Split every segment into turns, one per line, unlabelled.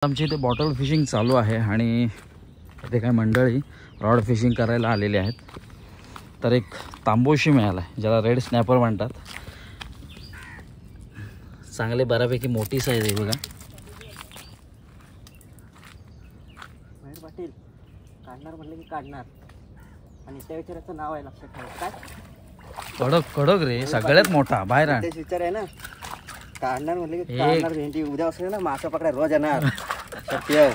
आमच्या इथे bottle fishing चालू आहे आणि इथे काही मंडळी रॉड फिशिंग करायला आलेले आहेत। तर एक तांबोशी मिळाला आहे ज्याला रेड स्नॅपर म्हणतात। चांगले बऱ्यापैकी मोठी साईज आहे बघा।
महेश पाटील काढणार म्हटलं की काढणार आणि त्या विचाराचं नाव आहे लक्षात ठेवा। काय
कडक कडक रे, सगळ्यात मोठा बाहेर आण।
तेच विचार आहे ना, काढणार म्हटलं की काढणार। भेंडी उद्या असेल ना मासा पकडाय रोज येणार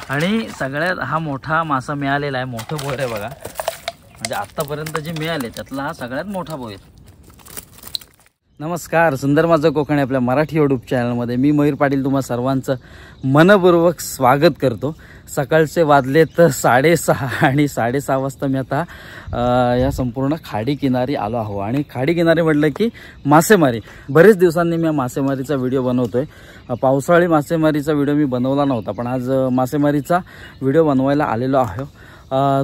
आणि सगळ्यात हा मोठा मासा मिळालेला आहे। मोठं बोर आहे बघा, म्हणजे आतापर्यंत जे मिळाले त्यातला हा सगळ्यात मोठा बोर। नमस्कार, सुंदर माझं कोकण आपल्या मराठी यूट्यूब चॅनलमध्ये मी मयूर पाटील तुम्हा सर्वांचं मनपूर्वक स्वागत करतो। सकाळचे वाजले तर 6:30 आणि 6:30 वाजता मी आता या संपूर्ण खाडी किनारी आलो आहो। आणि खाडी किनारी म्हटलं की मासेमारी। बरेच दिवसांनी मी मासेमारीचा व्हिडिओ बनवतोय। पावसाळी मासेमारीचा व्हिडिओ मी बनवला नव्हता, पण आज मासेमारीचा व्हिडिओ बनवायला आलेलो आहे।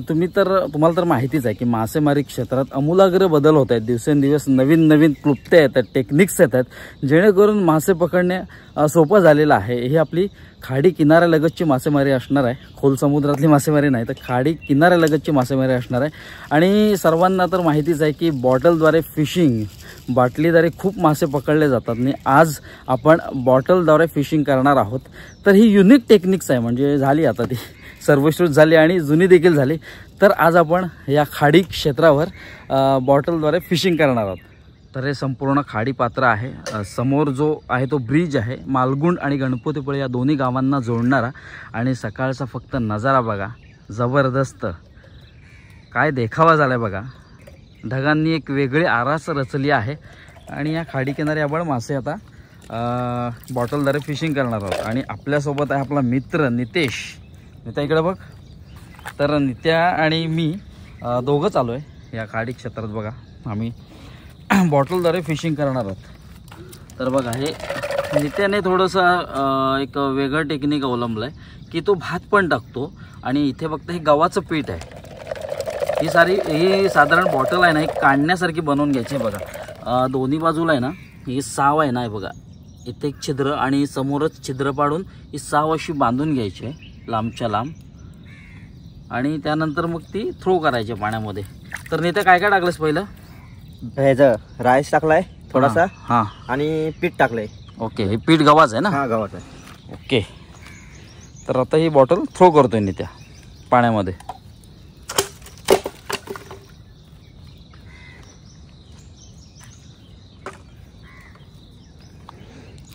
तुम्हाला तर माहितीच आहे की मासेमारी क्षेत्रात अमूलाग्र बदल होत आहेत। दिवसेंदिवस नवीन नवीन क्लुप्त्या येतात, टेक्निक्स येतात, जेणेकरून मासे पकडणे सोपं झालेलं आहे। ही आपली खाडी किनाऱ्यालगतची मासेमारी असणार आहे। खोल समुद्रातली मासेमारी नाही तर खाडी किनाऱ्यालगतची मासेमारी असणार आहे। आणि सर्वांना तर माहितीच आहे की बॉटलद्वारे फिशिंग, बाटलीद्वारे खूप मासे पकडले जातात आणि आज आपण बॉटलद्वारे फिशिंग करणार आहोत। तर ही युनिक टेक्निक्स आहे, म्हणजे झाली आता ती सर्वश्रुत झाली आणि जुनी देखील झाली। तर आज आपण या खाडी क्षेत्रावर बॉटलद्वारे फिशिंग करणार आहोत। तर हे संपूर्ण खाडी पात्र आहे। समोर जो आहे तो ब्रिज आहे, मालगुंड आणि गणपतीपुळे या दोन्ही गावांना जोडणारा। आणि सकाळचा फक्त नजारा बघा, जबरदस्त काय देखावा झालाय बघा। ढगांनी एक वेगळी आरास रचली आहे आणि या खाडी किनारी आपण मासे आता बॉटलद्वारे फिशिंग करणार आहोत। आणि आपल्यासोबत आहे आपला मित्र नितेश। नित्या इकडे बघ। तर नित्या आणि मी दोघं चालू आहे या खाडी क्षेत्रात बघा। आम्ही बॉटलद्वारे फिशिंग करणार आहोत। तर बघा, हे नित्याने थोडंसं एक वेगळं टेक्निक अवलंबलं आहे की तो भात पण टाकतो आणि इथे फक्त हे गव्हाचं पीठ आहे। ही साधारण बॉटल आहे ना, एक काढण्यासारखी बनवून घ्यायची बघा। दोन्ही बाजूला आहे ना ही साव आहे ना, हे बघा इथे एक छिद्र आणि समोरच छिद्र पाडून ही साव अशी बांधून घ्यायची आहे लांबच्या लांब। आणि त्यानंतर मग ती थ्रो करायची पाण्यामध्ये। तर नेते काय काय टाकलंस पहिलं?
ह्याचं राईस टाकलाय थोडासा,
हां,
आणि पीठ टाकलंय।
ओके, हे पीठ गव्हाचं आहे ना?
हां, गव्हाचं आहे।
ओके, तर आता ही बॉटल थ्रो करतोय नित्या पाण्यामध्ये।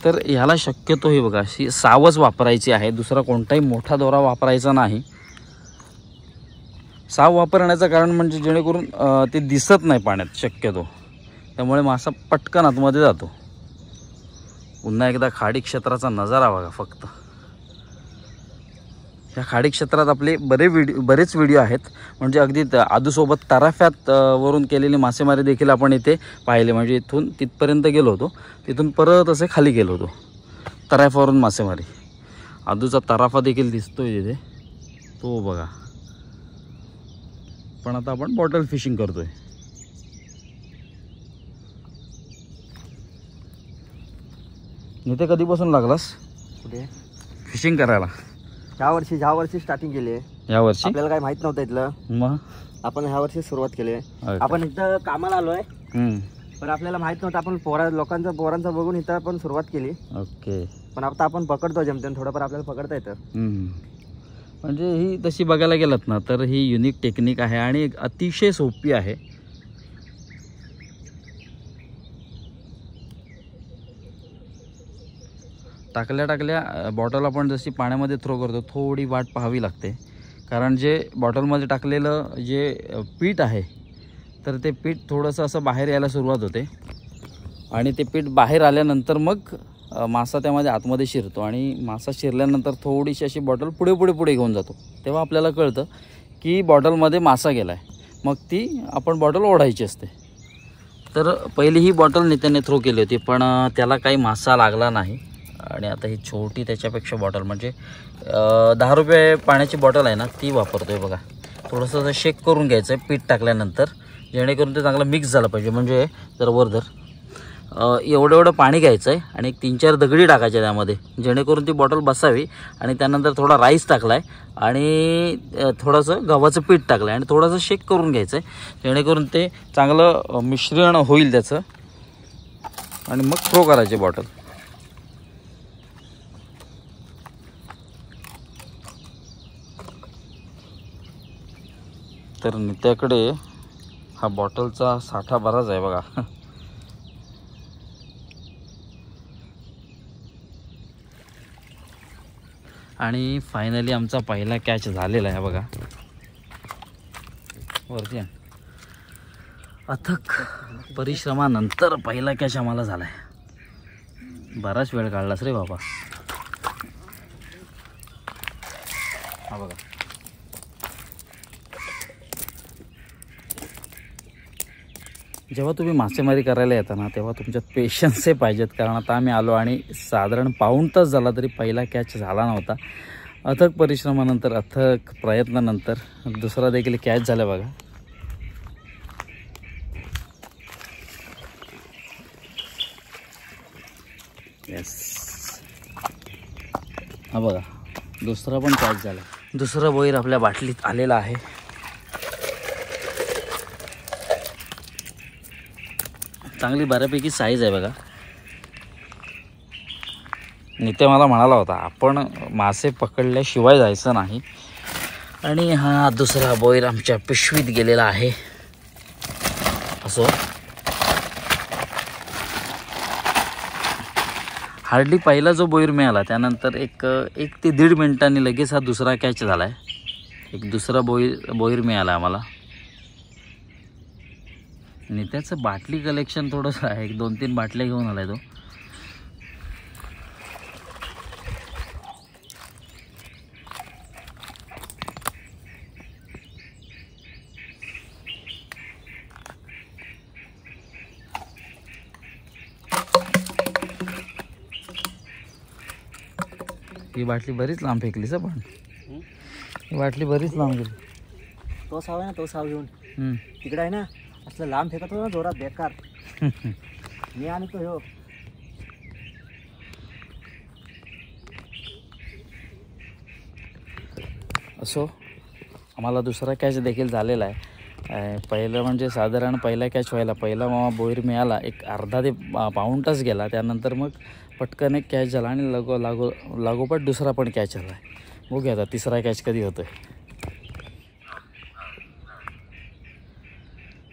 तर ह्याला शक्यतो हे बघा अशी सावच वापरायची आहे, दुसरा कोणताही मोठा दोरा वापरायचा नाही। साव वापरण्याचं कारण म्हणजे जेणेकरून ते दिसत नाही पाण्यात शक्यतो, त्यामुळे मासा पटकन आतमध्ये जातो। पुन्हा एकदा खाडी क्षेत्राचा नजारा बघा फक्त। या खाडी क्षेत्रात आपले बरेच व्हिडिओ आहेत, म्हणजे अगदी आदूसोबत तराफ्यात वरून केलेली मासेमारी देखील आपण इथे पाहिले। म्हणजे इथून तिथपर्यंत गेलो होतो, तिथून परत असे खाली गेलो होतो तराफ्यावरून मासेमारी। आदूचा तराफा देखील दिसतोय तिथे, तो बघा। पण आता आपण बॉटल फिशिंग करतोय। इथे कधीपासून लागलास
कुठे
फिशिंग करायला?
ह्या वर्षी स्टार्टिंग केली आहे।
या वर्षी
आपल्याला काय माहित नव्हतं इथलं,
मग
आपण ह्या वर्षी सुरुवात केली आहे। आपण इथं कामाला आलोय, पण आपल्याला माहित नव्हतं। आपण पोरांचं बघून इथं आपण सुरुवात केली।
ओके,
पण आता आपण पकडतो जमतेन, थोडंफार आपल्याला पकडता येतं।
म्हणजे ही तशी बघायला गेलात ना तर ही युनिक टेक्निक आहे आणि अतिशय सोपी आहे। टाकल्या बॉटल आपण जशी पाण्यामध्ये थ्रो करतो थोडी वाट पाहावी लागते, कारण जे बॉटलमध्ये टाकलेलं जे पीठ आहे तर ते पीठ थोडंसं असं बाहेर यायला सुरुवात होते आणि ते पीठ बाहेर आल्यानंतर मग मासा त्यामध्ये आतमध्ये शिरतो आणि मासा शिरल्यानंतर थोडीशी अशी बॉटल पुढे घेऊन जातो। तेव्हा आपल्याला कळतं की बॉटलमध्ये मासा गेला आहे, मग ती आपण बॉटल ओढायची असते। तर पहिली ही बॉटल नित्याने थ्रो केली होती, पण त्याला काही मासा लागला नाही। आणि आता ही छोटी त्याच्यापेक्षा बॉटल, म्हणजे 10 रुपये पाण्याची बॉटल आहे ना, ती वापरतोय बघा। थोडंसं शेक करून घ्यायचं आहे पीठ टाकल्यानंतर, जेणेकरून ते चांगलं मिक्स झालं पाहिजे। म्हणजे जर एवढं पाणी घ्यायचं आहे आणि एक 3-4 दगडी टाकायच्या त्यामध्ये, जेणेकरून ती बॉटल बसावी. आणि त्यानंतर थोडा राईस टाकला आहे आणि थोडंसं गव्हाचं पीठ टाकलं आहे आणि थोडंसं शेक करून घ्यायचं आहे, जेणेकरून ते चांगलं मिश्रण होईल त्याचं. आणि मग थ्रो करायची बॉटल. तर नित्याकडे हा बॉटलचा साठा बराच आहे बघा. आणि फायनली आमचा पहिला कॅच झालेला आहे बघा. वरती अथक परिश्रमानंतर पहिला कॅच आम्हाला झाला आहे. बराच वेळ काढलास रे बाबा. हा बघा. जेव्हा तुम्ही मासेमारी करायला येता ना तेव्हा तुमच्यात पेशन्स पाहिजेत, कारण आता आम्ही आलो आणि साधारण पाऊण तास झाला तरी पहिला कॅच झाला नव्हता. अथक परिश्रमानंतर, अथक प्रयत्नानंतर दुसरा देखील कॅच झाला बघा. येस, हा बघा दुसरा पण कॅच झाला. दुसरा बोईर आपल्या बाटलीत आलेला आहे. चांगली बऱ्यापैकी साईज आहे बघा. नित्य मला म्हणाला होता आपण मासे पकडल्याशिवाय जायचं नाही. आणि हा दुसरा बोईर आमच्या पिशवीत गेलेला आहे. असो, हार्डली पहिला जो बोईर मिळाला त्यानंतर एक ते 1.5 मिनिटांनी लगेच हा दुसरा कॅच झाला आहे. एक दुसरा बोईर मिळाला आम्हाला. नित्याचं बाटली कलेक्शन थोडंसं आहे. 1-2-3 बाटल्या घेऊन आलाय तो. ही बाटली बरीच लांब फेकलीस पण. ही बाटली बरीच लांब गेली.
तो साव आहे ना, तो साव घेऊन तिकडे आहे ना, असलं लांब फेकत होता ना जोरात, बेकार. मी आणि तो हो.
असो, आम्हाला दुसरा कॅच देखील झालेला आहे. पहिलं म्हणजे साधारण पहिला कॅच व्हायला पहिला मामा बोईर मिळाला एक अर्धा ते पाऊण तास गेला. त्यानंतर मग पटकन एक कॅच झाला आणि लागोपाठ दुसरा पण कॅच झाला आहे. बघूया आता तिसरा कॅच कधी होतोय.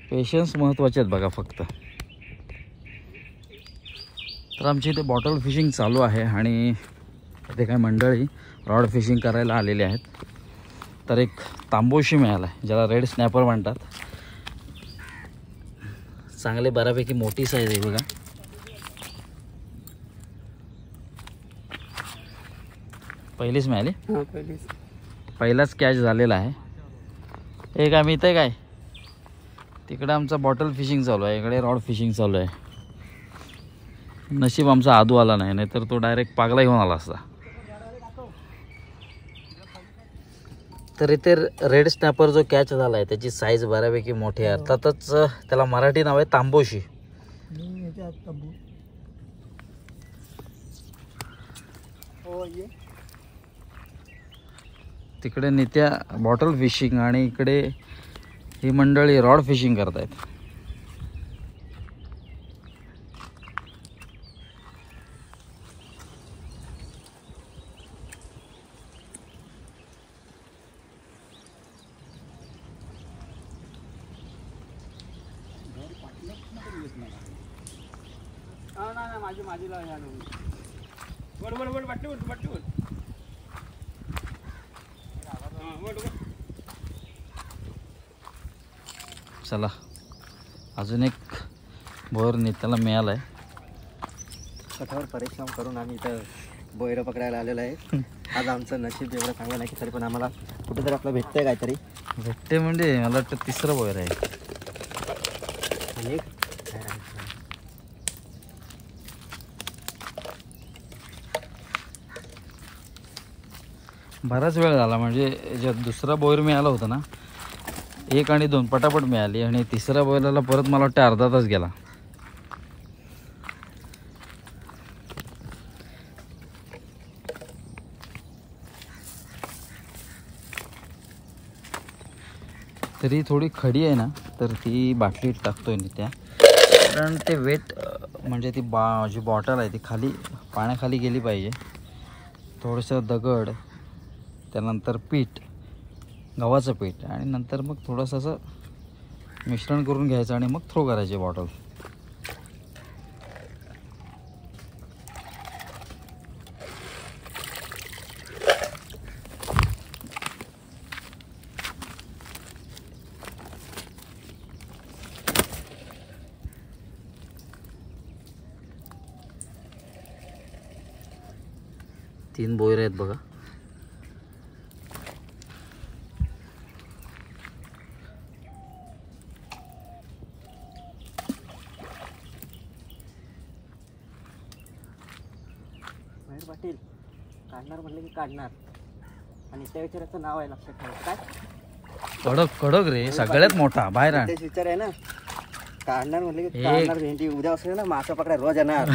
पेशन्स महत्त्वाचे आहेत बघा फक्त. तर आमची इथे बॉटल फिशिंग चालू आहे आणि इथे काही मंडळी रॉड फिशिंग करायला आलेले आहेत. तर एक तांबोशी मिळाला आहे, ज्याला रेड स्नॅपर म्हणतात. चांगले बऱ्यापैकी मोठी साईज आहे बघा. पहिलीच मिळाली. पहिलाच कॅच झालेला आहे. हे काय मी इथे काय तिकडे आमचा बॉटल फिशिंग चालू आहे, इकडे रॉड फिशिंग चालू आहे. नशीब आमचा आदू आला नाही, नाहीतर तो डायरेक्ट पागला घेऊन आला असता. तर इथे रेड स्नॅपर जो कॅच झाला आहे त्याची साईज बऱ्यापैकी मोठी आहे. अर्थातच त्याला मराठी नाव आहे तांबोशी. तिकडे नित्या बॉटल फिशिंग आणि इकडे ही मंडळी रॉड फिशिंग करतायत. चला, अजून एक बोर नित्याला मिळाला आहे.
कठावर परिश्रम करून आम्ही इथं बोयर पकडायला आलेलं आहे. आज आमचं नशीब एवढं चांगलं नाही की तरी पण आम्हाला कुठेतरी आपलं भेटतंय काहीतरी.
भेटते म्हणजे मला वाटतं तिसरं बोयर आहे.
आणि
बराच वेळ झाला, म्हणजे जे दुसरा बोयर मिळाला होता ना 1 आणि 2 पटापट मिळाली आणि तिसऱ्या बोयराला परत मला वाटतं अर्धा तास गेला. तरी थोडी खडी आहे ना, तर ती बाटलीत टाकतोय नित्या, कारण ते वेट म्हणजे ती जी बॉटल आहे ती खाली पाण्याखाली गेली पाहिजे. थोडंसं दगड, त्यानंतर पीठ, गव्हाचं पीठ, आणि नंतर मग थोडंसं असं मिश्रण करून घ्यायचं आणि मग थ्रो करायची बॉटल. तीन बोयर आहेत बघा.
मयूर पाटील काढणार म्हटलं की काढणार, आणि त्या विचाराचं नाव आहे लक्षात ठेवा. काय
कडक कडक रे, सगळ्यात मोठा बाहेर आण.
तेच विचार आहे ना, काढणार म्हटलं की काढणार. भेंडी उद्या असं ना मासा पकडा रोज येणार.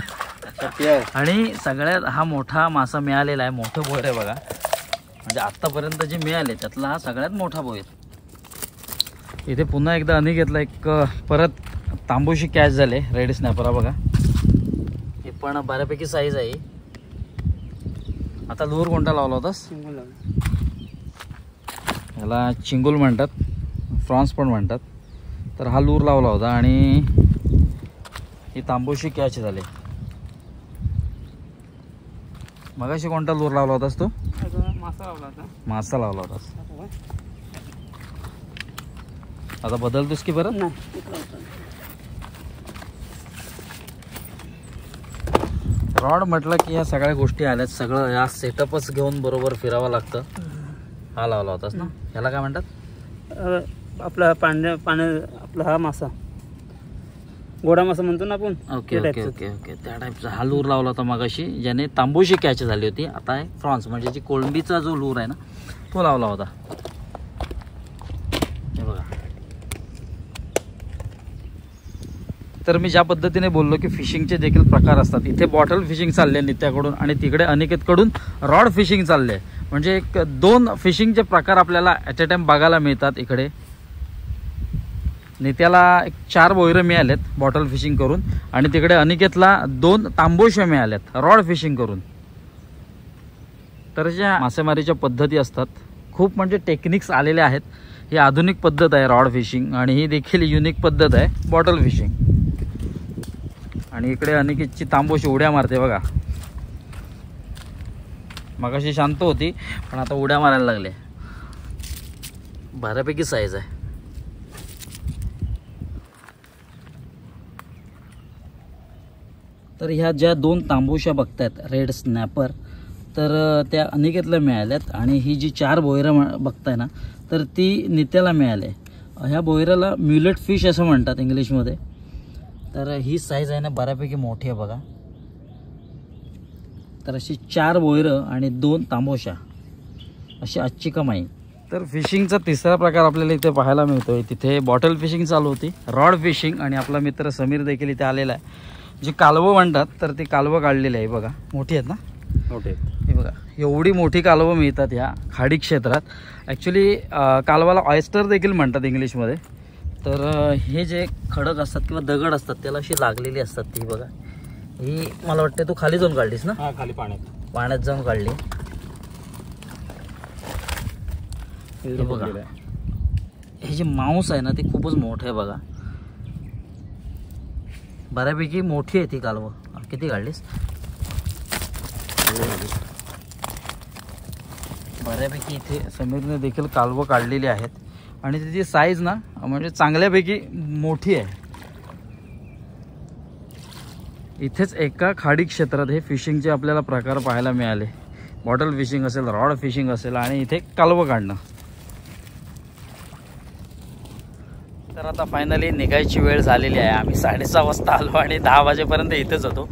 सत्य.
आणि सगळ्यात हा मोठा मासा मिळालेला आहे. मोठं बोयर आहे बघा, म्हणजे आत्तापर्यंत जे मिळाले त्यातला हा सगळ्यात मोठा बोयर. इथे पुन्हा एकदा अनिकेतला एक परत तांबूशी कॅच झाले, रेड स्नॅपर बघा. हे पण बऱ्यापैकी साईज आहे. आता लूर कोणता लावला होतास? ह्याला चिंगुल म्हणतात, फ्रॉन्स पण म्हणतात. तर हा लूर लावला होता आणि ही तांबूशी कॅच झाले. मगाशी कोणता लूर लावला होतास तू?
मासा लावला होता.
मासा लावला होतास. आता बदलतोस की परत? रॉड म्हटलं की या सगळ्या गोष्टी आल्यात. सगळं या सेटअपच घेऊन बरोबर फिरावं लागतं. हा लावला होतास ना, ह्याला काय म्हणतात?
आपला आपला हा मासा गोडा मासा म्हणतो ना आपण.
ओके ओके ओके ओके, त्या टाईपचा हा लूर लावला होता मगाशी, ज्याने तांबूशी कॅच झाली होती. आता आहे फ्रॉन्स, म्हणजे जी कोळंबीचा जो लूर आहे ना तो लावला होता. हे बघा. तर मी ज्या पद्धतीने बोललो की फिशिंगचे देखील प्रकार असतात. इथे बॉटल फिशिंग चालले नित्याकडून आणि तिकडे अनिकेतकडून रॉड फिशिंग चालले. म्हणजे एक दोन फिशिंगचे प्रकार आपल्याला ॲट अ टाइम बघायला मिळतात. इकडे नित्याला एक 4 बोयरं मिळालेत बॉटल फिशिंग करून, आणि तिकडे अनिकेतला 2 तांबोशे मिळाल्यात रॉड फिशिंग करून. तर ज्या मासेमारीच्या पद्धती असतात, खूप म्हणजे टेक्निक्स आलेले आहेत. ही आधुनिक पद्धत आहे रॉड फिशिंग, आणि ही देखील युनिक पद्धत आहे बॉटल फिशिंग. आणि इकडे अनिकेतची तांबोशी उड्या मारते बघा. मगाशी शांत होती पण आता उड्या मारायला लागले. बऱ्यापैकी साईज आहे. तर ह्या ज्या 2 तांबूशा बघतायत रेड स्नॅपर, तर त्या अनिकेतला मिळाल्यात. आणि ही जी 4 बोयरं बघताय ना, तर ती नित्याला मिळाले. ह्या बोयराला म्युलेट फिश असं म्हणतात इंग्लिशमध्ये. तर ही साईज आहे ना बऱ्यापैकी मोठी आहे बघा. तर अशी 4 बोयरं आणि 2 तांबोशा, अशी आजची कमाई. तर फिशिंगचा तिसरा प्रकार आपल्याला इथे पाहायला मिळतोय. तिथे बॉटल फिशिंग चालू होती, रॉड फिशिंग, आणि आपला मित्र समीर देखील इथे आलेला आहे. जी कालवं म्हणतात, तर ती कालवं काढलेली आहे बघा. मोठी आहेत ना?
मोठे.
हे बघा, एवढी मोठी कालवं मिळतात ह्या खाडी क्षेत्रात. ॲक्च्युली कालवाला ऑयस्टर देखील म्हणतात इंग्लिशमध्ये. तर हे जे खडक असतात किंवा दगड असतात त्याला अशी लागलेली असतात ती बघा. ही मला वाटते तू खाली जाऊन काढलीस ना?
हा, खाली पाण्यात
जाऊन काढली. हे बघा, हे जे मांस आहे ना ते खूपच मोठं आहे बघा. बऱ्यापैकी मोठी आहे ती कालवं. किती काढलीस? बऱ्यापैकी इथे समीरने देखील कालवं काढलेली आहेत. आणि त्याची साईज ना म्हणजे चांगल्यापैकी मोठी आहे. इथेच एका खाडी क्षेत्रात हे फिशिंगचे आपल्याला प्रकार पाहायला मिळाले. बॉटल फिशिंग असेल, रॉड फिशिंग असेल, आणि इथे कालवं काढणं. तर आता फायनली निघायची वेळ झालेली आहे. आम्ही 6:30 वाजता आलो आणि 10 वाजेपर्यंत इथेच होतो.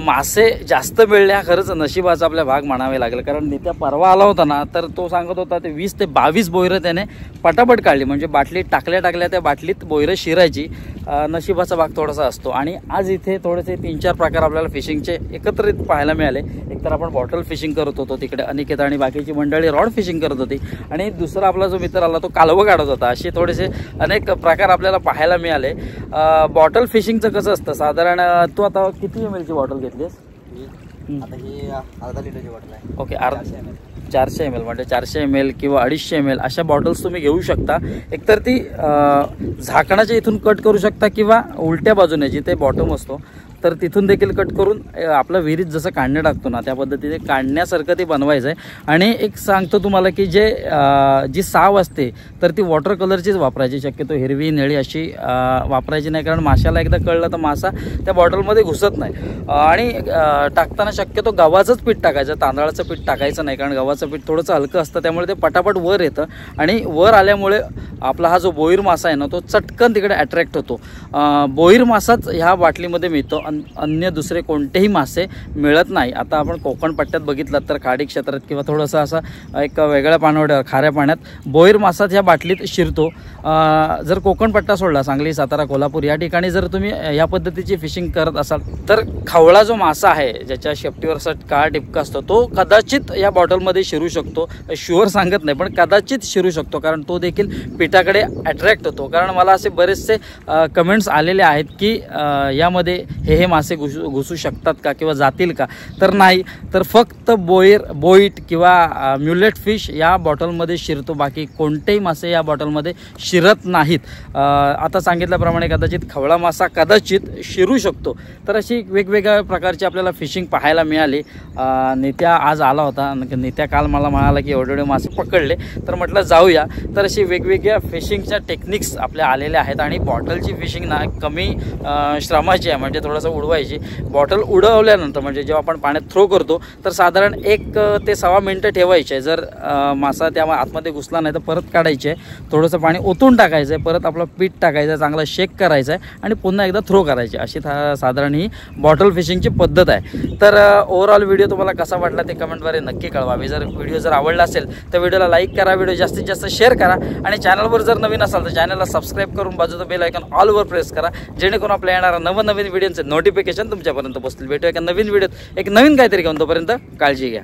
मासे जास्त मिळले हा खरंच नशिबाचा आपल्या भाग म्हणावे लागेल, कारण नित्या परवा आला होता ना, तर तो सांगत होता ते 20 ते 22 बोयरं त्याने पटापट काढली. म्हणजे बाटलीत टाकल्या त्या बाटलीत बोयरं शिरायची. नशिबाचा भाग थोडासा असतो. आणि आज इथे थोडेसे 3-4 प्रकार आपल्याला फिशिंगचे एकत्रित पाहायला मिळाले. एकतर आपण बॉटल फिशिंग करत होतो, तिकडे अनिकेत आणि बाकीची मंडळी रॉड फिशिंग करत होती, आणि दुसरा आपला जो मित्र आला तो कालवं काढत होता. असे थोडेसे अनेक प्रकार आपल्याला पाहायला मिळाले. बॉटल फिशिंगचं कसं असतं साधारण, तू आता किती ml ची बॉटल घेतलीस?
आता ही अर्धा लिटरची बॉटल आहे.
ओके, 400 ml म्हणजे 400 ml किंवा 250 ml अशा बॉटल्स तुम्ही घेऊ शकता. एकतर ती झाकणाच्या इथून कट करू शकता किंवा उलट्या बाजूने जिथे बॉटम असतो तर तिथून देखील कट करून आपलं विहिरीत जसं काढणं टाकतो ना त्या पद्धतीने काढण्यासारखं ते बनवायचं आहे. आणि एक सांगतो तुम्हाला की जी साव असते तर ती वॉटर कलरचीच वापरायची, शक्यतो हिरवी निळी अशी वापरायची नाही, कारण माशाला एकदा कळलं तर मासा त्या बॉटलमध्ये घुसत नाही. आणि टाकताना शक्यतो गव्हाचंच पीठ टाकायचं, तांदळाचं पीठ टाकायचं नाही, कारण गव्हाचं पीठ थोडंसं हलकं असतं त्यामुळे ते पटापट वर येतं. आणि वर आल्यामुळे आपला हा जो बोईर मासा आहे ना तो चटकन तिकडे अट्रॅक्ट होतो. बोईर मासाच ह्या बाटलीमध्ये मिळतो, अन्य दुसरे कोणतेही मासे मिळत नाही. आता आपण कोकण पट्ट्यात बघितलं तर खाडी क्षेत्रात किंवा थोडंसं असं एक वेगळ्या पाण्यावर खाऱ्या पाण्यात बोईर मासा ह्या बाटलीत शिरतो. जर कोकण पट्टा सोडला, सांगली, सातारा, कोल्हापूर या ठिकाणी जर तुम्ही या पद्धतीची फिशिंग करत असाल तर खवळा जो मासा आहे ज्याच्या शेपटीवर असा काळा टिपका असतो तो कदाचित या बॉटलमध्ये शिरू शकतो. शुअर सांगत नाही पण कदाचित शिरू शकतो, कारण तो देखील पिठाकडे अट्रॅक्ट होतो. कारण मला असे बरेचसे कमेंट्स आलेले आहेत की यामध्ये हे मासे घुसू शकतात का किंवा जातील का, तर नाही, तर फक्त बोईट किंवा म्युलेट फिश या बॉटलमध्ये शिरतो, बाकी कोणतेही मासे या बॉटलमध्ये शिरत नाहीत. आता सांगितल्याप्रमाणे कदाचित खवळा मासा कदाचित शिरू शकतो. तर अशी वेगवेगळ्या प्रकारची आपल्याला फिशिंग पाहायला मिळाली. नित्या आज आला होता, नित्या काल मला म्हणाला की एवढे मासे पकडले, तर म्हटलं जाऊया. तर अशी वेगवेगळ्या फिशिंगच्या टेक्निक्स आपल्या आलेल्या आहेत. आणि बॉटलची फिशिंग ना कमी श्रमाची आहे, म्हणजे थोडंसं उडवायची. बॉटल उडवल्यानंतर म्हणजे जेव्हा आपण पाण्यात थ्रो करतो तर साधारण 1 ते 1.25 मिनिटं ठेवायचे. जर मासा त्या आतमध्ये घुसला नाही तर परत काढायचे, थोडंसं पाणी ओतून टाकायचं आहे, परत आपलं पीठ टाकायचं, चांगला शेक करायचा आहे आणि पुन्हा एकदा थ्रो करायचे. अशी साधारण ही बॉटल फिशिंगची पद्धत आहे. तर ओव्हरऑल व्हिडिओ तुम्हाला कसा वाटला ते कमेंटद्वारे नक्की कळवावे. जर व्हिडिओ जर आवडला असेल तर व्हिडिओला लाईक करा, व्हिडिओ जास्तीत जास्त शेअर करा, आणि चॅनलवर जर नवीन असाल तर चॅनलला सबस्क्राईब करून बाजूचं बेल आयकॉन ऑलवर प्रेस करा, जेणेकरून आपल्या येणारा नवनवीन व्हिडिओचे नोटिफिकेशन तुमच्यापर्यंत पोहोचतील. भेटूया एका नवीन व्हिडिओत एक नवीन काहीतरी घेऊन, तोपर्यंत काळजी घ्या.